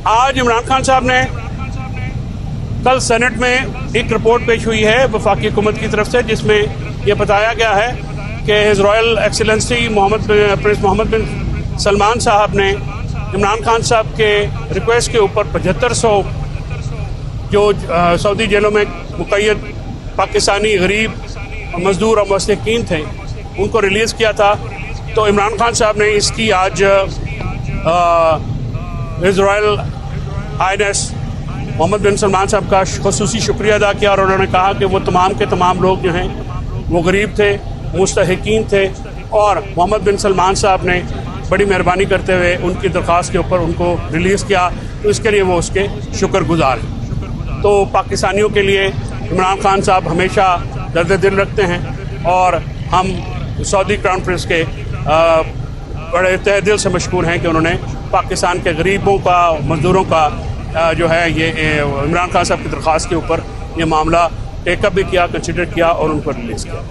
आज इमरान खान साहब ने कल सेनेट में एक रिपोर्ट पेश हुई है वफाकी हुकूमत की तरफ से, जिसमें यह बताया गया है कि his royal excellency prince Mohammed bin Salman साहब ने इमरान खान साहब के रिक्वेस्ट के ऊपर 7500 जो सऊदी जेलों में मुक़य्यद पाकिस्तानी गरीब मज़दूर और मुस्तहिक़ीन थे उनको रिलीज़ किया था। तो इमरान खान साहब ने इसकी आज his royal highness Mohammad bin Salman साहब का ख़ुसूसी शुक्रिया अदा किया, और उन्होंने कहा कि वो तमाम के तमाम लोग जो हैं वो गरीब थे, मुस्तहिक़ीन थे, और मोहम्मद बिन सलमान साहब ने बड़ी मेहरबानी करते हुए उनकी दरख्वास्त के ऊपर उनको रिलीज़ किया। तो इसके लिए वो उसके शुक्रगुज़ार हैं। तो पाकिस्तानियों के लिए इमरान खान साहब हमेशा दर्द दिल रखते हैं, और हम सऊदी क्राउन प्रिंस के बड़े तहे दिल से मशकूर हैं कि उन्होंने पाकिस्तान के गरीबों का, मज़दूरों का जो है ये इमरान खान साहब की दरख्वास्त के ऊपर ये मामला टेकअप भी किया, कंसिडर किया और उनको रिलीज़ किया।